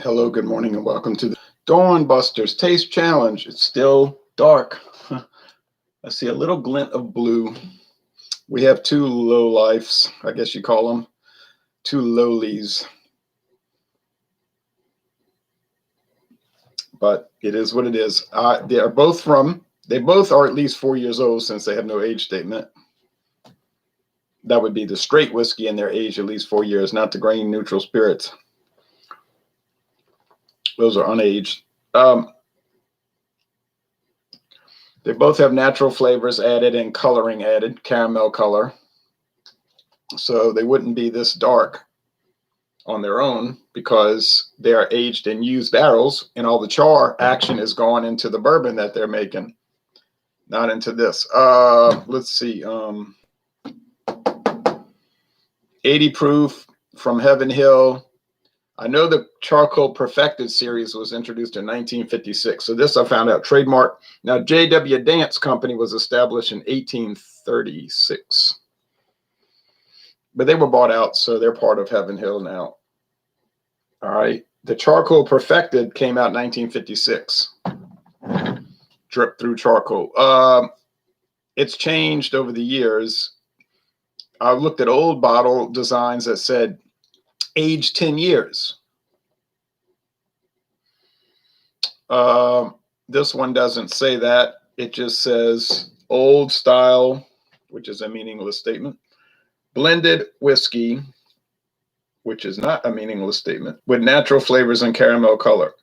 Hello, good morning, and welcome to the Dawn Busters Taste Challenge. It's still dark. I see a little glint of blue. We have two low lifes, I guess you call them, two lowlies. But it is what it is. They both are at least 4 years old since they have no age statement. That would be the straight whiskey and their age at least 4 years, not the grain neutral spirits. Those are unaged. They both have natural flavors added and coloring added, caramel color. So they wouldn't be this dark on their own because they are aged in used barrels and all the char action is gone into the bourbon that they're making, not into this. Let's see. 80 proof from Heaven Hill. I know the Charcoal Perfected series was introduced in 1956. So this I found out, trademark. Now, J.W. Dant's company was established in 1836. But they were bought out, so they're part of Heaven Hill now. All right. The Charcoal Perfected came out in 1956. Drip through charcoal. It's changed over the years. I looked at old bottle designs that said age 10 years. This one doesn't say that. It just says old style, which is a meaningless statement. Blended whiskey, which is not a meaningless statement, with natural flavors and caramel color.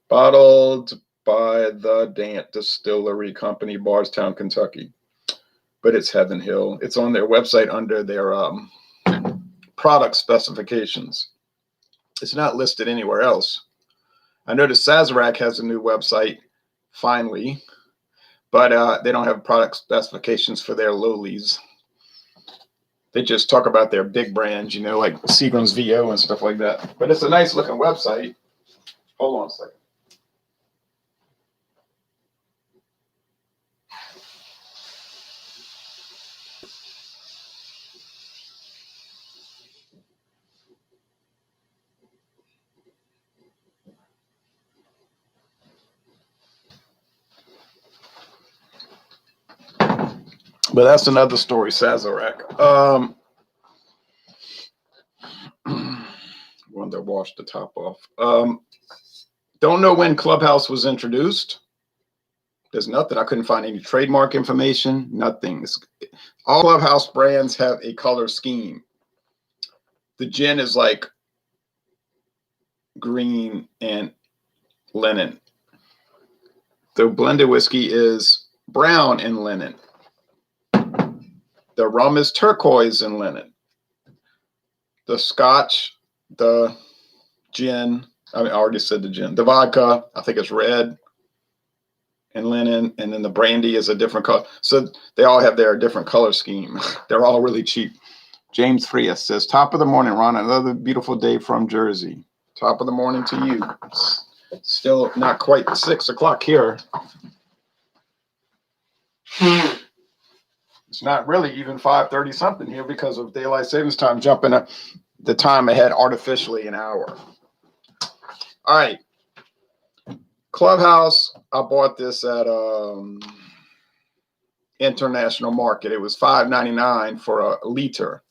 Bottled by the Dant Distillery Company, Bardstown, Kentucky. But it's Heaven Hill. It's on their website under their product specifications. It's not listed anywhere else. I noticed Sazerac has a new website, finally, but they don't have product specifications for their lowlies. They just talk about their big brands, you know, like Seagram's VO and stuff like that. But it's a nice looking website. Hold on a second. But that's another story, Sazerac. One that washed the top off. Don't know when Clubhouse was introduced. There's nothing. I couldn't find any trademark information. Nothing. All Clubhouse brands have a color scheme. The gin is like green and linen. The blended whiskey is brown and linen. The rum is turquoise and linen. The scotch, the gin, I already said the gin. The vodka, I think it's red and linen. And then the brandy is a different color. So they all have their different color scheme. They're all really cheap. James Frias says, top of the morning, Ron. Another beautiful day from Jersey. Top of the morning to you. It's still not quite 6 o'clock here. It's not really even 5:30 something here because of daylight savings time jumping the time ahead artificially an hour. All right. Clubhouse, I bought this at International Market. It was $5.99 for a liter.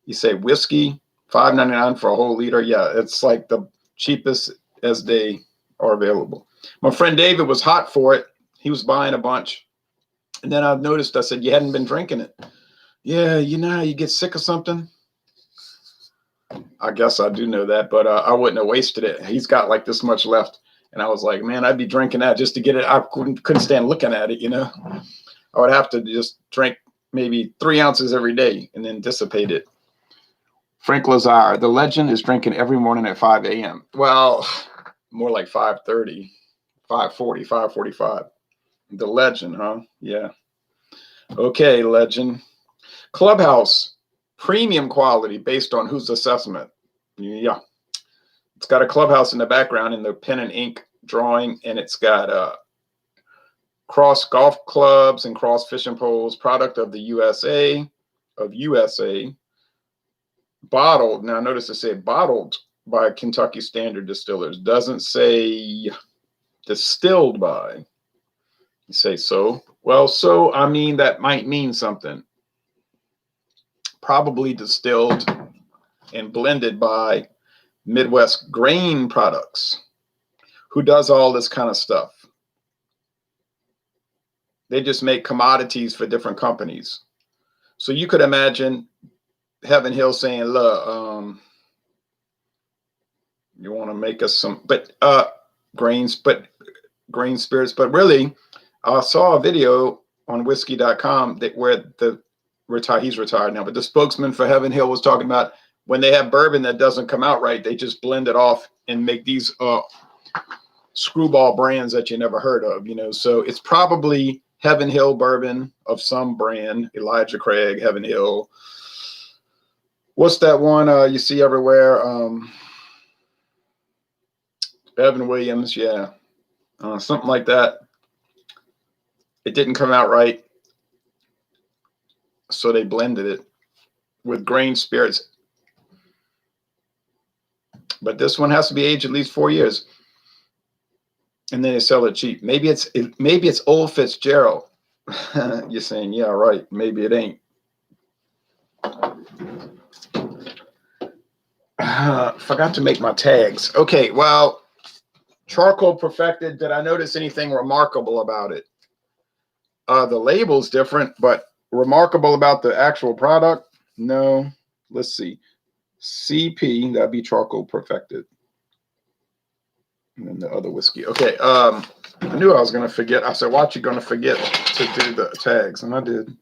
You say whiskey, $5.99 for a whole liter. Yeah, it's like the cheapest as they are available. My friend David was hot for it. He was buying a bunch. And then I noticed, I said, you hadn't been drinking it. Yeah, you know how you get sick of something? I guess I do know that, but I wouldn't have wasted it. He's got like this much left. And I was like, man, I'd be drinking that just to get it. I couldn't stand looking at it, you know. I would have to just drink maybe 3 ounces every day and then dissipate it. Frank Lazar, the legend is drinking every morning at 5 a.m. Well, more like 5:30, 5:40, 5:45. The legend, huh? Yeah. Okay, legend. Clubhouse, premium quality based on whose assessment? Yeah. It's got a clubhouse in the background in the pen and ink drawing, and it's got cross golf clubs and cross fishing poles, product of the USA, bottled. Now notice it said bottled by Kentucky Standard Distillers. Doesn't say distilled by. You say so? Well, so I mean that might mean something. Probably distilled and blended by Midwest Grain Products, who does all this kind of stuff. They just make commodities for different companies. So you could imagine Heaven Hill saying, look, you want to make us some, but grain spirits. But really, I saw a video on whiskey.com that where he's retired now, but the spokesman for Heaven Hill was talking about when they have bourbon that doesn't come out right, they just blend it off and make these screwball brands that you never heard of, you know. So it's probably Heaven Hill bourbon of some brand, Elijah Craig, Heaven Hill. What's that one you see everywhere? Evan Williams, yeah. Something like that. It didn't come out right, so they blended it with grain spirits. But this one has to be aged at least 4 years, and then they sell it cheap. Maybe it's Old Fitzgerald. You're saying, yeah, right. Maybe it ain't. Forgot to make my tags. Okay, well, charcoal perfected. Did I notice anything remarkable about it? The label's different, but remarkable about the actual product? No. Let's see. CP, that'd be charcoal perfected. And then the other whiskey. Okay, I knew I was going to forget. I said, watch, you're going to forget to do the tags, and I did.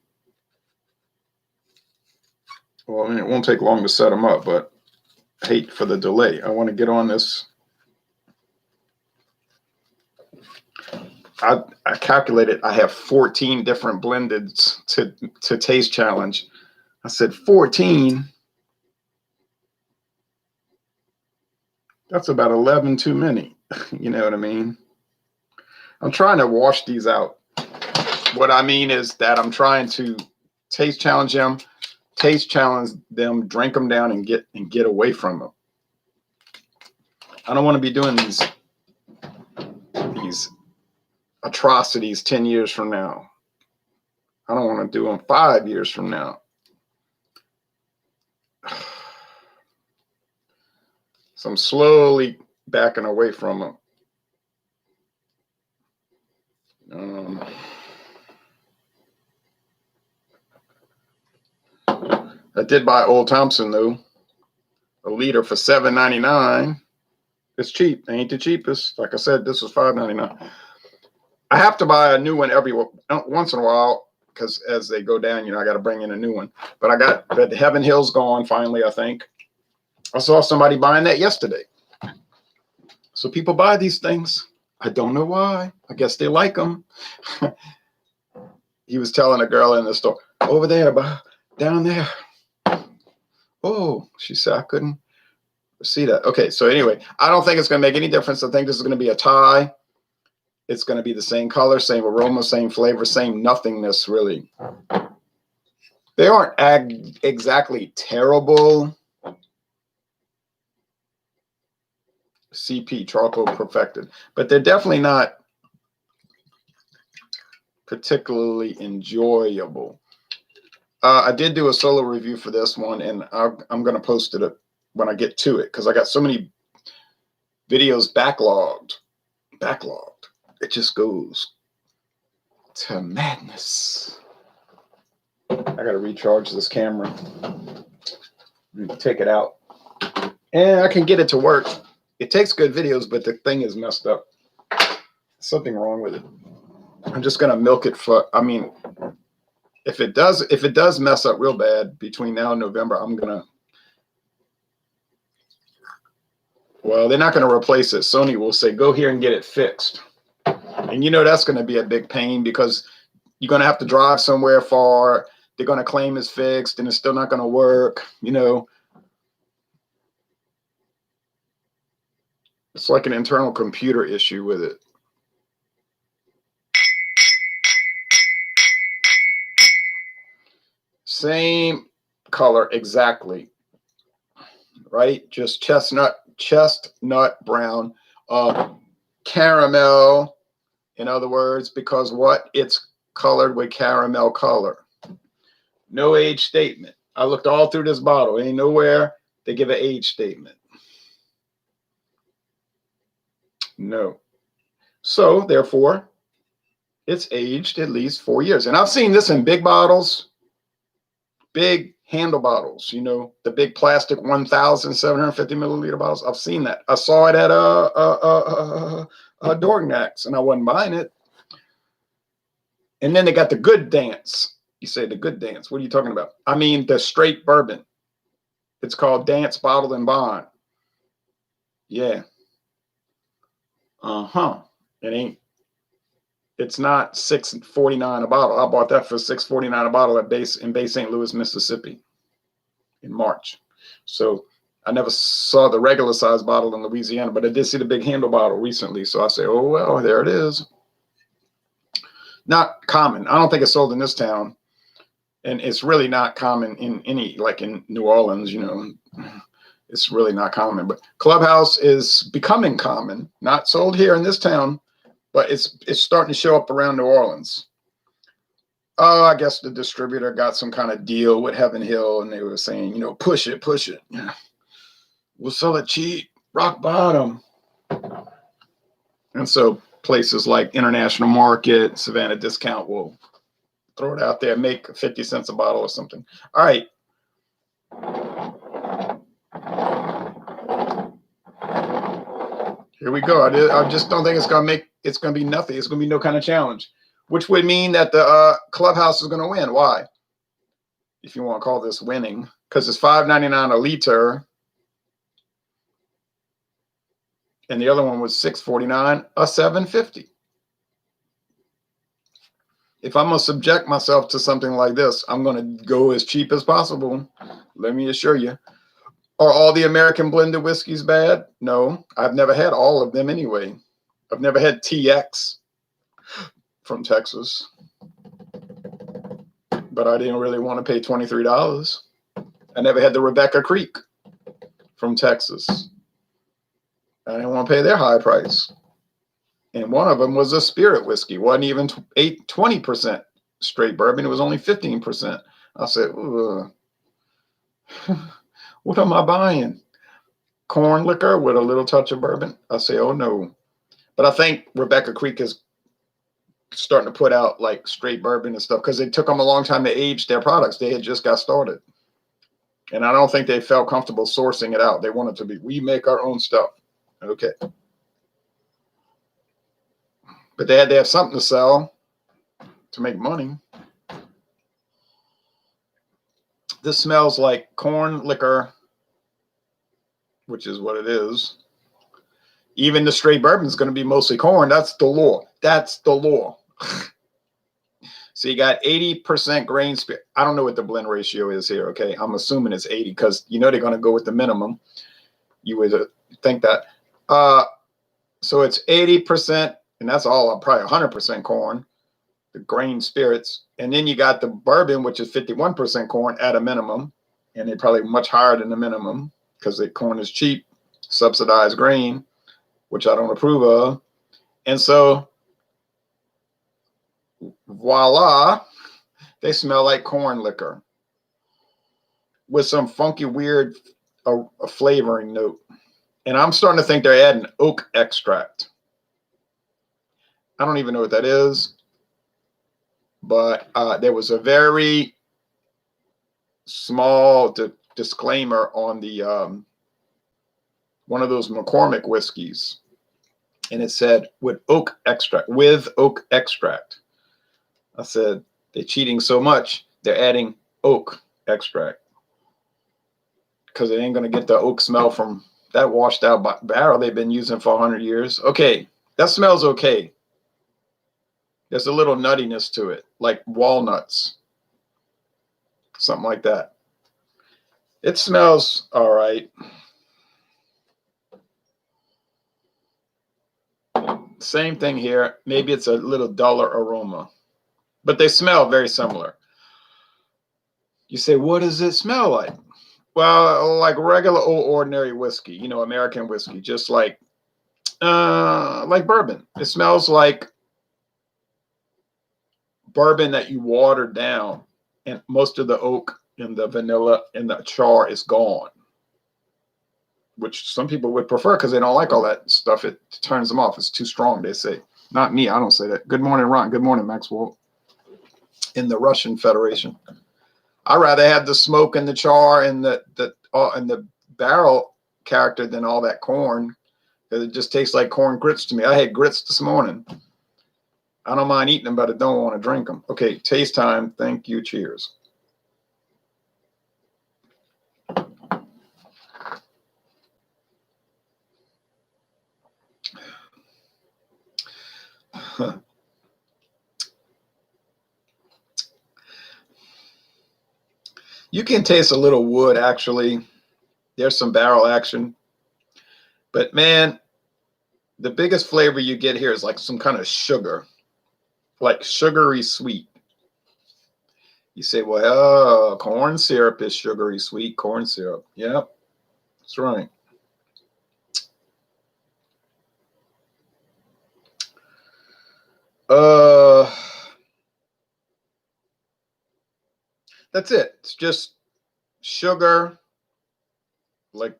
Well, I mean, it won't take long to set them up, but I hate for the delay. I want to get on this. I calculated I have 14 different blended to taste challenge. I said 14. That's about 11 too many. You know what I mean? I'm trying to wash these out. What I mean is that I'm trying to taste challenge them, drink them down, and get away from them. I don't want to be doing these atrocities 10 years from now. I don't want to do them 5 years from now. So I'm slowly backing away from them. I did buy Old Thompson though, a liter for $7.99. It's cheap. It ain't the cheapest. Like I said, this was $5.99. I have to buy a new one once in a while because as they go down, you know, I got to bring in a new one. But I got the Heaven Hill's gone finally, I think. I saw somebody buying that yesterday. So people buy these things. I don't know why. I guess they like them. He was telling a girl in the store, over there, down there. Oh, she said, I couldn't see that. Okay, so anyway, I don't think it's going to make any difference. I think this is going to be a tie. It's going to be the same color, same aroma, same flavor, same nothingness, really. They aren't exactly terrible. CP, charcoal perfected. But they're definitely not particularly enjoyable. I did do a solo review for this one, and I'm going to post it when I get to it because I got so many videos backlogged. It just goes to madness. I got to recharge this camera. Take it out. And I can get it to work. It takes good videos, but the thing is messed up. Something wrong with it. I'm just going to milk it for, I mean, if it does mess up real bad between now and November, I'm going to, well, they're not going to replace it. Sony will say, go here and get it fixed. And you know that's going to be a big pain because you're going to have to drive somewhere far. They're going to claim it's fixed and it's still not going to work. You know, it's like an internal computer issue with it. Same color exactly. right? Just chestnut brown, caramel, in other words, because what? It's colored with caramel color. No age statement. I looked all through this bottle. Ain't nowhere they give an age statement. No. So therefore, it's aged at least 4 years. And I've seen this in big bottles, big handle bottles, you know, the big plastic 1,750 milliliter bottles. I've seen that. I saw it at Dorgnac's, and I wasn't buying it. And then they got the good Dance. You say the good Dance. What are you talking about? I mean the straight bourbon. It's called Dance Bottled and Bond. Yeah. It's not $6.49 a bottle. I bought that for $6.49 a bottle in Bay St. Louis, Mississippi in March. So I never saw the regular size bottle in Louisiana, but I did see the big handle bottle recently. So I say, oh, well, there it is. Not common. I don't think it's sold in this town. And it's really not common in any, like in New Orleans, you know, it's really not common. But Clubhouse is becoming common, not sold here in this town, but it's starting to show up around New Orleans. Oh, I guess the distributor got some kind of deal with Heaven Hill, and they were saying, you know, push it. We'll sell it cheap, rock bottom. And so places like International Market, Savannah Discount will throw it out there, make 50 cents a bottle or something. All right. Here we go. I just don't think it's going to be nothing. It's going to be no kind of challenge, which would mean that the Clubhouse is going to win. Why? If you want to call this winning, because it's $5.99 a liter. And the other one was $6.49 a 750. If I'm going to subject myself to something like this, I'm going to go as cheap as possible. Let me assure you. Are all the American blended whiskeys bad? No, I've never had all of them anyway. I've never had TX from Texas, but I didn't really want to pay $23. I never had the Rebecca Creek from Texas. I didn't want to pay their high price. And one of them was a spirit whiskey. Wasn't even 20% straight bourbon. It was only 15%. I said, what am I buying? Corn liquor with a little touch of bourbon? I say, oh no. But I think Rebecca Creek is starting to put out like straight bourbon and stuff because it took them a long time to age their products. They had just got started. And I don't think they felt comfortable sourcing it out. They wanted to be, we make our own stuff. Okay. But they had to have something to sell to make money. This smells like corn liquor, which is what it is. Even the straight bourbon is going to be mostly corn. That's the law. That's the law. So you got 80% grain spirit. I don't know what the blend ratio is here, okay? I'm assuming it's 80 because you know they're going to go with the minimum. You would think that. So it's 80%, and that's all probably 100% corn, the grain spirits. And then you got the bourbon, which is 51% corn at a minimum, and they're probably much higher than the minimum because the corn is cheap, subsidized grain, which I don't approve of. And so, voila, they smell like corn liquor with some funky, weird a flavoring note. And I'm starting to think they're adding oak extract. I don't even know what that is, but there was a very small disclaimer on the one of those McCormick whiskeys, and it said with oak extract. I said, they're cheating so much, they're adding oak extract because it ain't going to get the oak smell from that washed out barrel they've been using for 100 years. Okay, that smells okay. There's a little nuttiness to it, like walnuts, something like that. It smells all right. Same thing here. Maybe it's a little duller aroma, but they smell very similar. You say, what does it smell like? Well, like regular old ordinary whiskey, you know, American whiskey, just like bourbon. It smells like bourbon that you watered down, and most of the oak and the vanilla and the char is gone, which some people would prefer because they don't like all that stuff. It turns them off. It's too strong, they say. Not me. I don't say that. Good morning, Ron. Good morning, Maxwell. In the Russian Federation, I rather have the smoke and the char and the barrel character than all that corn. It just tastes like corn grits to me. I had grits this morning. I don't mind eating them, but I don't want to drink them. Okay, taste time. Thank you. Cheers. You can taste a little wood, actually. There's some barrel action. But man, the biggest flavor you get here is like some kind of sugar, like sugary sweet. You say, well, corn syrup is sugary sweet. Corn syrup. Yep, that's right. That's it. It's just sugar, like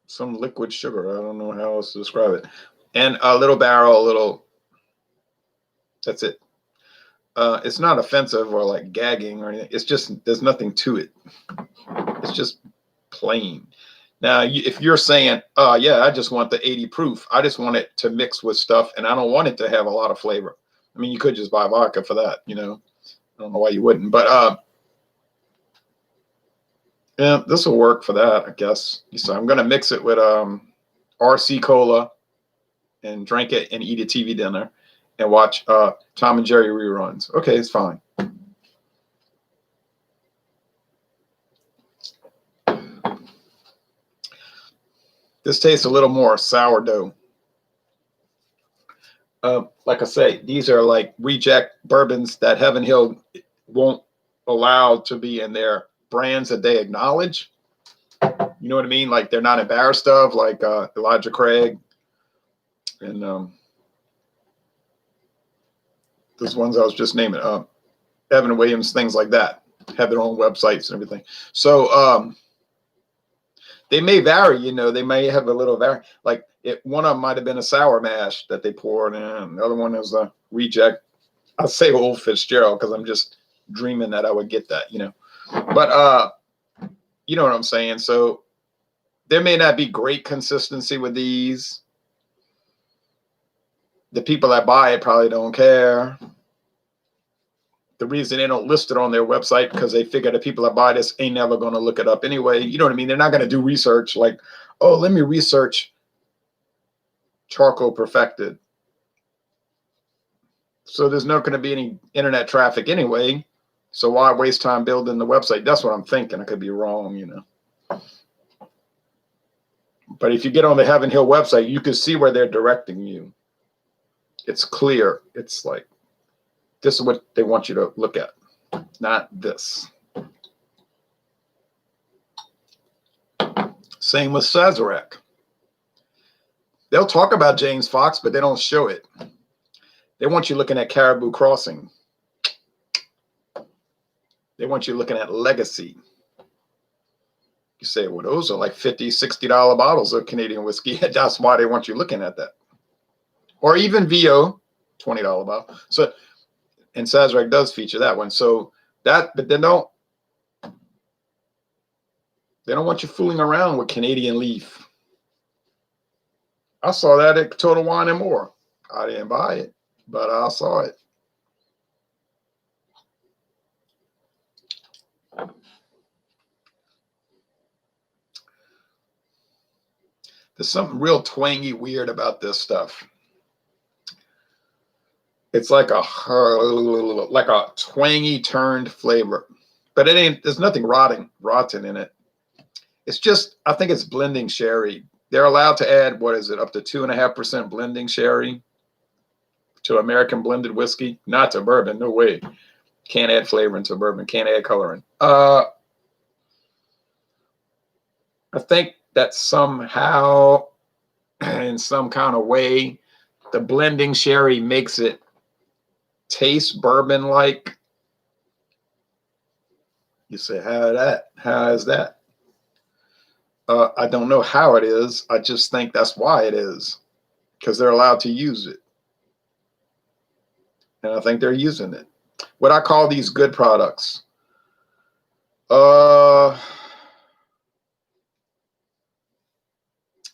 some liquid sugar. I don't know how else to describe it. And a little barrel, a little. That's it. It's not offensive or like gagging or anything. It's just there's nothing to it. It's just plain. Now, if you're saying, yeah, I just want the 80 proof. I just want it to mix with stuff, and I don't want it to have a lot of flavor. I mean, you could just buy vodka for that, you know. I don't know why you wouldn't, but yeah, this will work for that, I guess. So I'm gonna mix it with RC Cola and drink it and eat a TV dinner and watch Tom and Jerry reruns. Okay, it's fine. This tastes a little more sourdough. Like I say, these are like reject bourbons that Heaven Hill won't allow to be in their brands that they acknowledge. You know what I mean? Like they're not embarrassed of, like Elijah Craig and those ones I was just naming, Evan Williams, things like that, have their own websites and everything. So they may vary, you know, they may have a little vary. Like one of them might have been a sour mash that they poured in. The other one is a reject. I'll say Old Fitzgerald because I'm just dreaming that I would get that, you know. But you know what I'm saying? So there may not be great consistency with these. The people that buy it probably don't care. The reason they don't list it on their website because they figure the people that buy this ain't never going to look it up anyway. You know what I mean? They're not going to do research like, oh, let me research charcoal perfected. So there's not going to be any internet traffic anyway. So why waste time building the website? That's what I'm thinking. I could be wrong, you know. But if you get on the Heaven Hill website, you can see where they're directing you. It's clear. It's like, this is what they want you to look at, not this. Same with Sazerac. They'll talk about James Fox, but they don't show it. They want you looking at Caribou Crossing. They want you looking at Legacy. You say, well, those are like $50, $60 bottles of Canadian whiskey. That's why they want you looking at that. Or even VO, $20 bottle. So, and Sazerac does feature that one. So that, but they don't want you fooling around with Canadian Leaf. I saw that at Total Wine and More. I didn't buy it, but I saw it. There's something real twangy weird about this stuff. It's like a twangy turned flavor, but it ain't. There's nothing rotten in it. It's just, I think it's blending sherry. They're allowed to add, what is it, up to 2.5% blending sherry to American blended whiskey, not to bourbon. No way. Can't add flavor into bourbon. Can't add coloring. I think that somehow, in some kind of way, the blending sherry makes it taste bourbon-like. You say, how is that? I don't know how it is. I just think that's why it is, because they're allowed to use it. And I think they're using it. What I call these good products.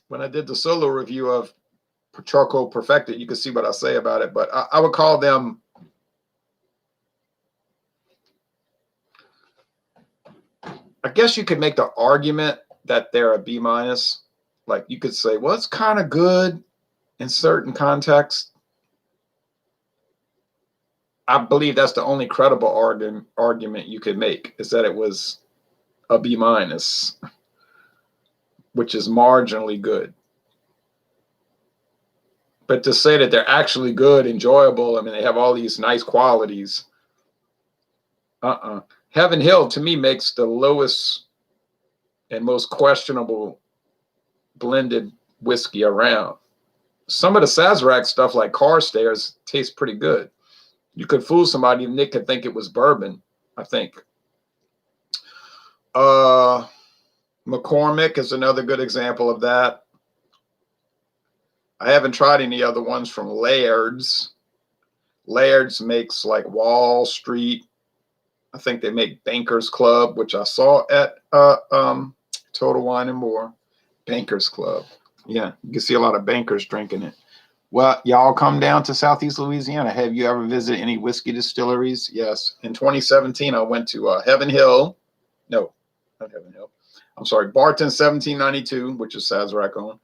When I did the solo review of Charcoal Perfected, you can see what I say about it, but I would call them, I guess you could make the argument that they're a B-. Like you could say, well, it's kind of good in certain contexts. I believe that's the only credible argument you could make, is that it was a B-, which is marginally good. But to say that they're actually good, enjoyable, I mean, they have all these nice qualities. Heaven Hill, to me, makes the lowest and most questionable blended whiskey around. Some of the Sazerac stuff, like Carstairs, tastes pretty good. You could fool somebody and they could think it was bourbon, I think. McCormick is another good example of that. I haven't tried any other ones from Laird's. Laird's makes like Wall Street. I think they make Bankers Club, which I saw at Total Wine and More. Bankers Club. Yeah, you can see a lot of bankers drinking it. Well, y'all come down to Southeast Louisiana. Have you ever visited any whiskey distilleries? Yes. In 2017, I went to Heaven Hill. No, not Heaven Hill. I'm sorry, Barton 1792, which is Sazerac owned.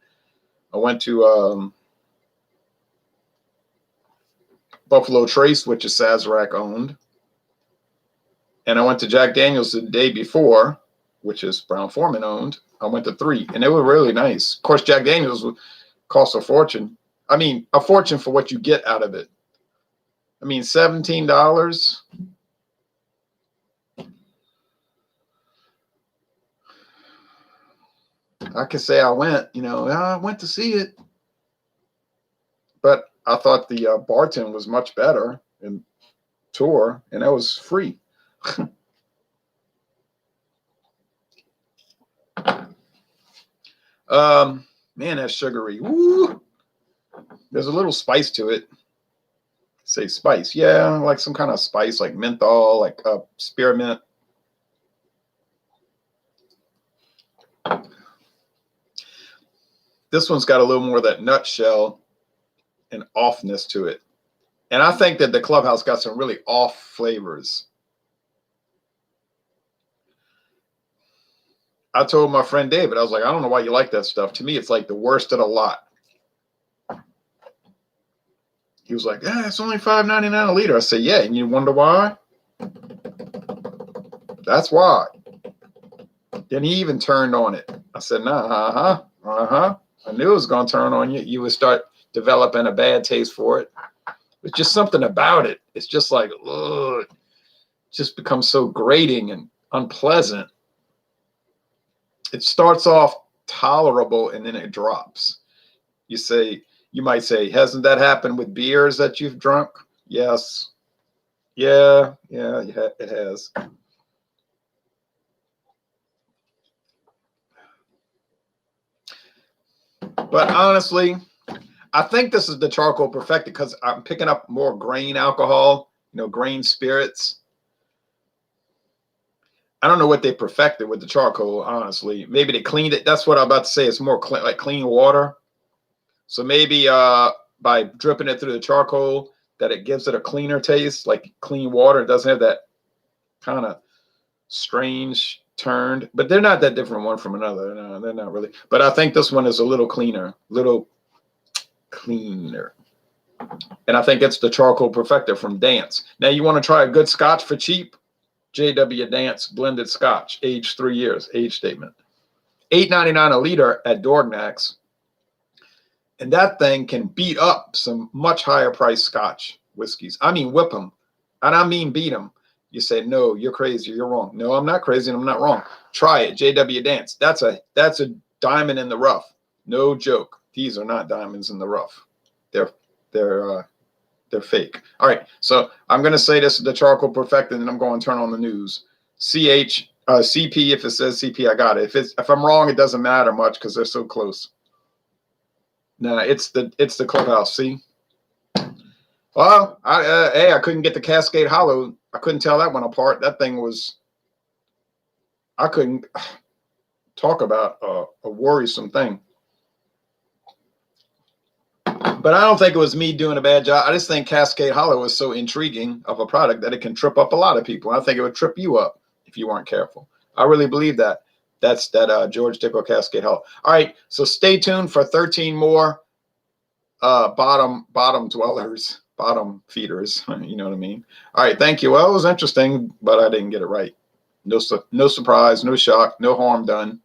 I went to Buffalo Trace, which is Sazerac owned. And I went to Jack Daniel's the day before, which is Brown-Forman owned. I went to 3, and they were really nice. Of course, Jack Daniel's cost a fortune. I mean, a fortune for what you get out of it. I mean, $17. I could say I went, I went to see it. But I thought the Barton was much better in tour, and that was free. Man, that's sugary. Woo! There's a little spice to it. Say spice. Yeah, like some kind of spice, like menthol, like spearmint. This one's got a little more of that nutshell and offness to it. And I think that the Clubhouse got some really off flavors. I told my friend David, I was like, I don't know why you like that stuff. To me, it's like the worst of the lot. He was like, yeah, it's only $5.99 a liter. I said, yeah, and you wonder why? That's why. Then he even turned on it. I said, nah, I knew it was going to turn on you. You would start developing a bad taste for it. It's just something about it. It's just like, ugh, it just becomes so grating and unpleasant. It starts off tolerable and then it drops. You might say, hasn't that happened with beers that you've drunk? Yes. Yeah, it has. But honestly, I think this is the Charcoal Perfected because I'm picking up more grain alcohol, grain spirits. I don't know what they perfected with the charcoal, honestly. Maybe they cleaned it. That's what I'm about to say. It's more like clean water. So maybe by dripping it through the charcoal, that it gives it a cleaner taste, like clean water. It doesn't have that kind of strange turned, but they're not that different one from another. No, they're not really. But I think this one is a little cleaner. And I think it's the Charcoal Perfected from Dant's. Now, you want to try a good scotch for cheap? J.W. Dant's blended scotch, aged 3 years, age statement. $8.99 a liter at Dorgnac's. And that thing can beat up some much higher priced scotch whiskeys. I mean, whip them. And I mean, beat them. You say, no, you're crazy, you're wrong. No, I'm not crazy and I'm not wrong. Try it. JW Dance. That's a diamond in the rough. No joke. These are not diamonds in the rough. They're fake. All right. So I'm going to say this is the charcoal perfected, and I'm going to turn on the news. CP, if it says CP, I got it. If I'm wrong, it doesn't matter much because they're so close. No, it's the clubhouse. See? Well, I couldn't get the Cascade Hollow. I couldn't tell that one apart. That thing was. I couldn't talk about a worrisome thing. But I don't think it was me doing a bad job. I just think Cascade Hollow is so intriguing of a product that it can trip up a lot of people. I think it would trip you up if you weren't careful. I really believe that. That's that George Dicko Cascade Hollow. All right, so stay tuned for 13 more bottom dwellers, bottom feeders. You know what I mean? All right, thank you. Well, it was interesting, but I didn't get it right. No surprise, no shock, no harm done.